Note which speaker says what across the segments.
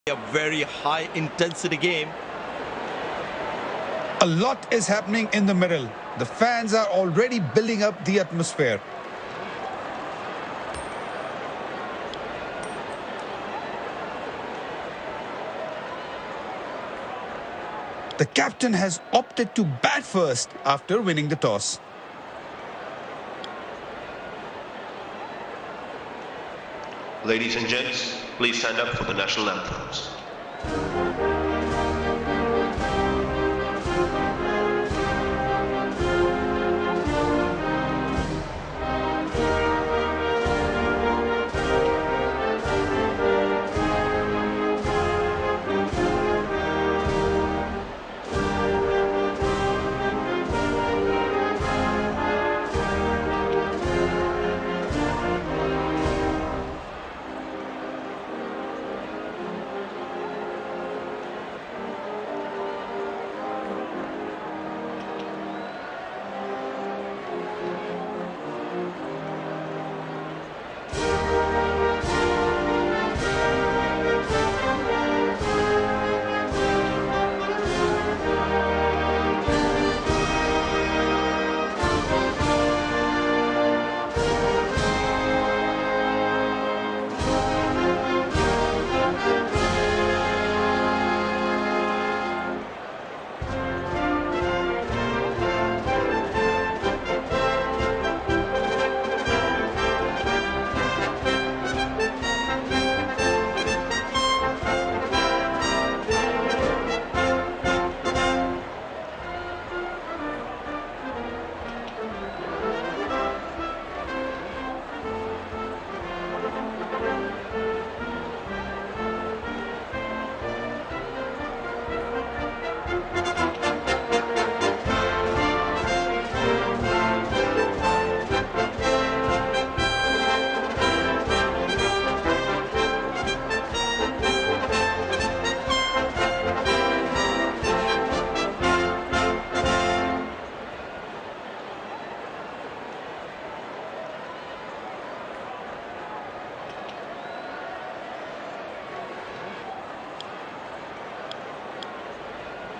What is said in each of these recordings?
Speaker 1: A very high intensity game.
Speaker 2: A lot is happening in the middle. The fans are already building up the atmosphere. The captain has opted to bat first after winning the toss.
Speaker 3: Ladies and gents, please stand up for the national anthems.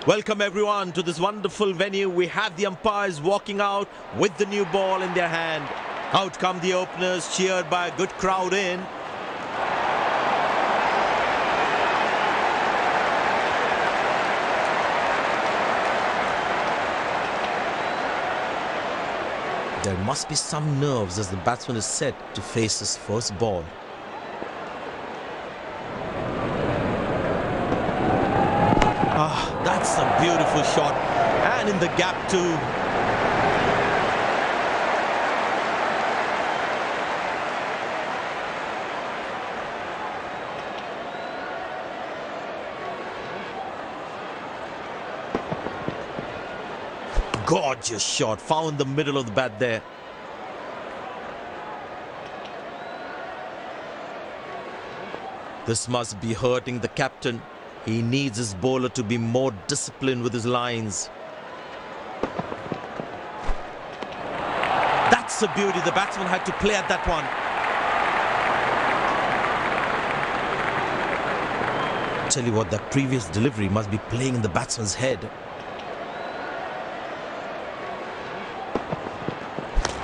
Speaker 1: Welcome everyone to this wonderful venue. We have the umpires walking out with the new ball in their hand. Out come the openers, cheered by a good crowd in. There must be some nerves as the batsman is set to face his first ball. That's a beautiful shot, and in the gap too. Gorgeous shot, found the middle of the bat there. This must be hurting the captain. He needs his bowler to be more disciplined with his lines. That's a beauty. The batsman had to play at that one. Tell you what, that previous delivery must be playing in the batsman's head.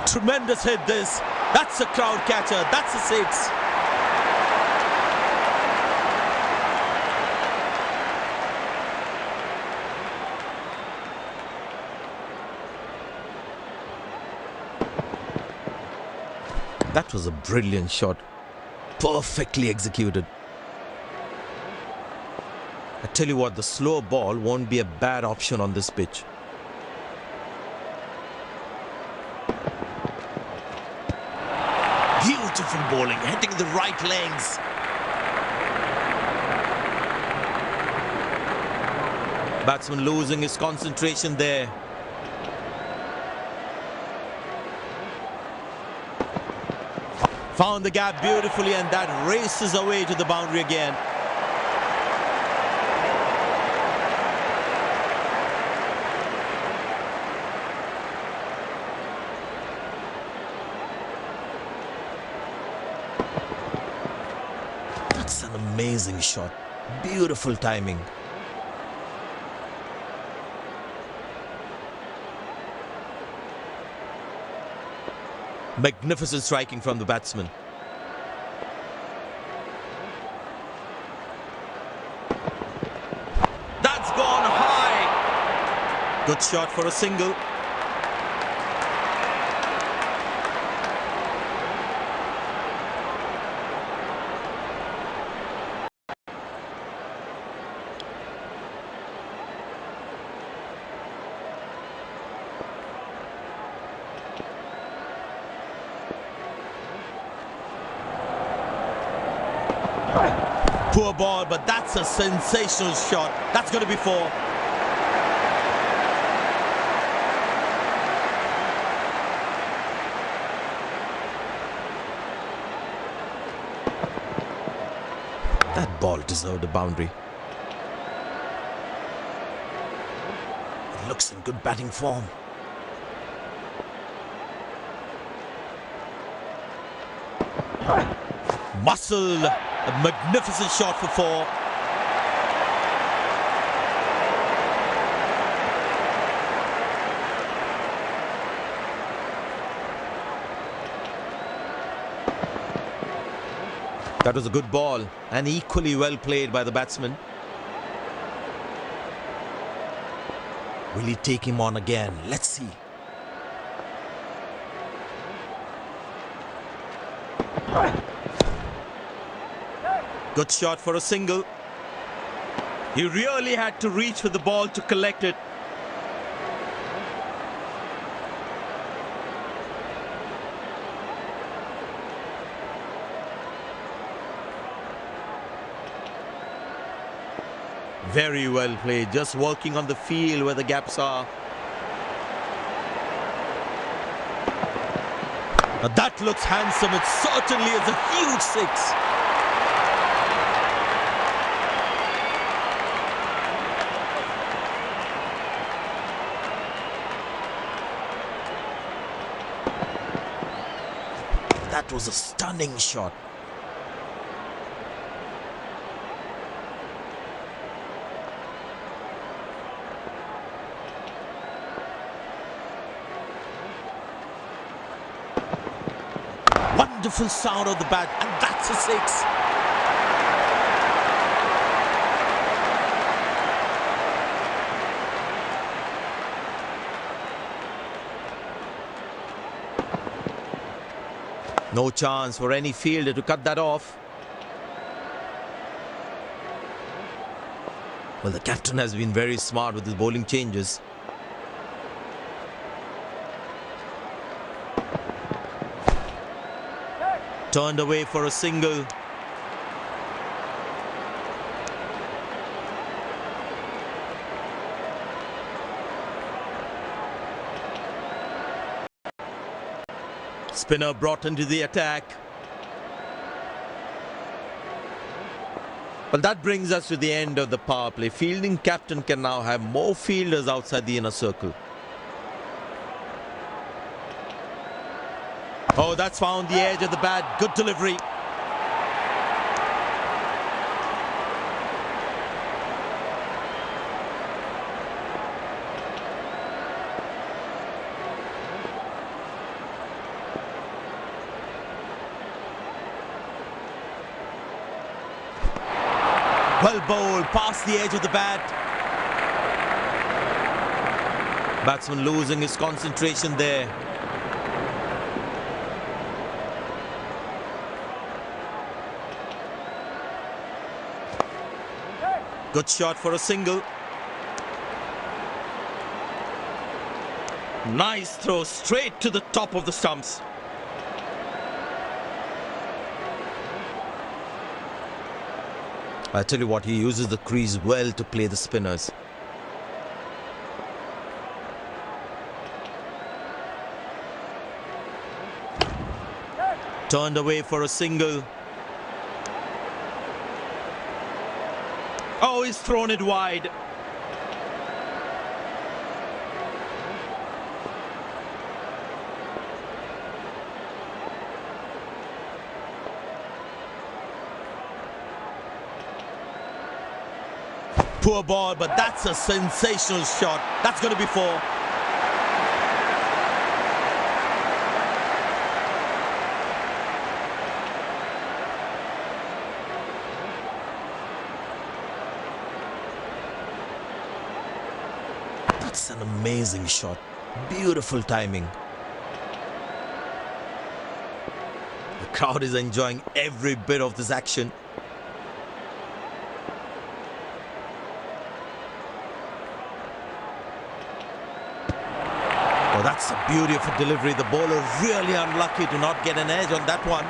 Speaker 1: Tremendous hit this. That's a crowd catcher. That's a six. That was a brilliant shot, perfectly executed. I tell you what, the slow ball won't be a bad option on this pitch. Beautiful bowling, hitting the right legs. Batsman losing his concentration there. Found the gap beautifully, and that races away to the boundary again. That's an amazing shot. Beautiful timing. Magnificent striking from the batsman. That's gone high. Good shot for a single. Poor ball, but that's a sensational shot. That's going to be four. That ball deserved a boundary. It looks in good batting form. Muscle, a magnificent shot for four. That was a good ball and equally well played by the batsman. Will he take him on again? Let's see. Good shot for a single. He really had to reach for the ball to collect it. Very well played, just working on the field where the gaps are. Now that looks handsome. It certainly is a huge six. That was a stunning shot. Wonderful sound of the bat, and that's a six. No chance for any fielder to cut that off. Well, the captain has been very smart with his bowling changes. Turned away for a single. Spinner brought into the attack. Well, that brings us to the end of the power play. Fielding captain can now have more fielders outside the inner circle. Oh, that's found the edge of the bat. Good delivery. Well bowled, past the edge of the bat. Batsman losing his concentration there. Good shot for a single. Nice throw straight to the top of the stumps. I tell you what, he uses the crease well to play the spinners. Turned away for a single. Oh, he's thrown it wide. Poor ball, but that's a sensational shot. That's going to be four. That's an amazing shot. Beautiful timing. The crowd is enjoying every bit of this action. Oh, that's a beautiful delivery. The bowler really unlucky to not get an edge on that one.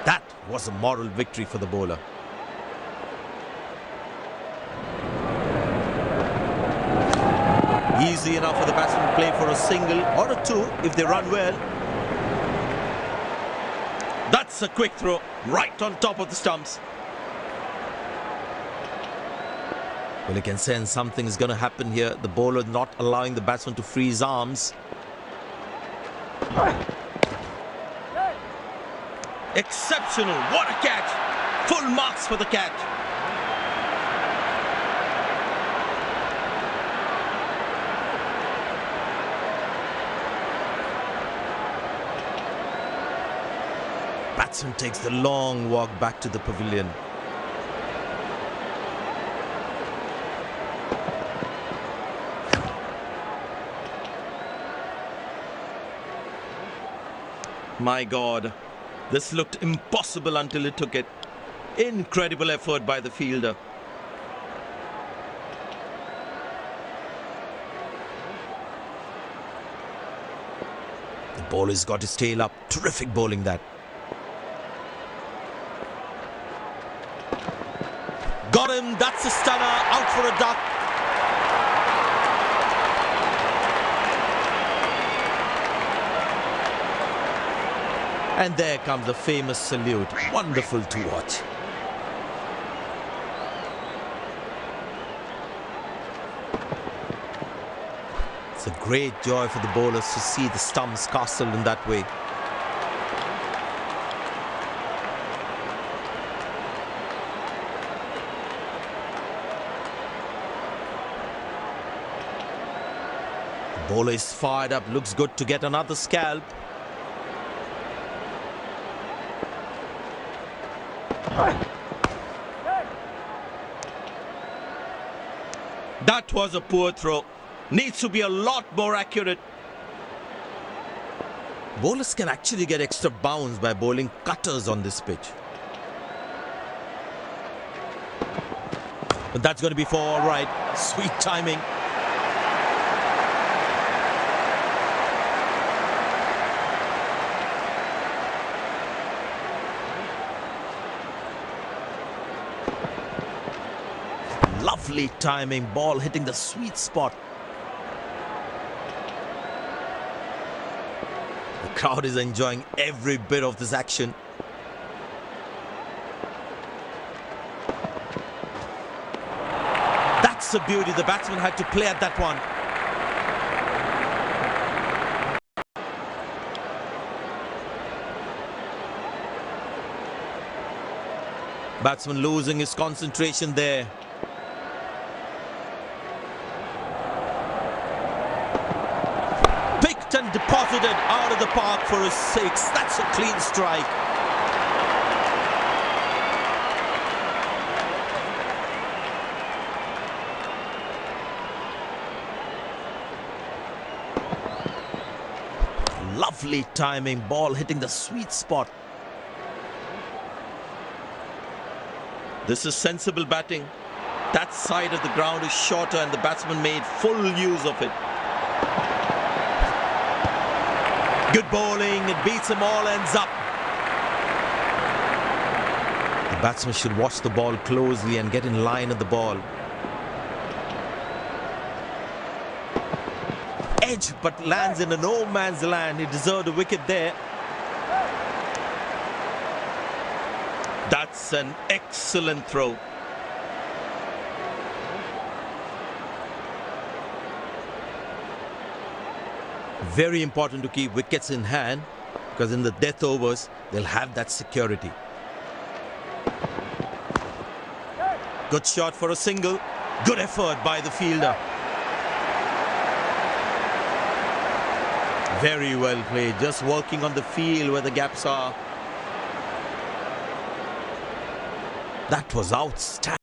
Speaker 1: That was a moral victory for the bowler. Easy enough for the batsman to play for a single or a two if they run well. That's a quick throw right on top of the stumps. Well, you can sense something is going to happen here. The bowler not allowing the batsman to free his arms. Exceptional. What a catch. Full marks for the catch. Batsman takes the long walk back to the pavilion. My God, this looked impossible until he took it. Incredible effort by the fielder. The bowler's got his tail up. Terrific bowling that. Got him, that's a stunner, out for a duck. And there comes the famous salute. Wonderful to watch. It's a great joy for the bowlers to see the stumps castled in that way. Bowler is fired up, looks good to get another scalp. That was a poor throw. Needs to be a lot more accurate. Bowlers can actually get extra bounce by bowling cutters on this pitch. But that's going to be for all right. Sweet timing. Lovely timing, ball hitting the sweet spot. The crowd is enjoying every bit of this action. That's a beauty. The batsman had to play at that one. Batsman losing his concentration there. And deposited out of the park for a six. That's a clean strike. Lovely timing, ball hitting the sweet spot. This is sensible batting. That side of the ground is shorter and the batsman made full use of it. Good bowling, it beats them all, ends up. The batsman should watch the ball closely and get in line at the ball. Edge, but lands in a no man's land. He deserved a wicket there. That's an excellent throw. Very important to keep wickets in hand, because in the death overs, they'll have that security. Good shot for a single. Good effort by the fielder. Very well played, just working on the field where the gaps are. That was outstanding.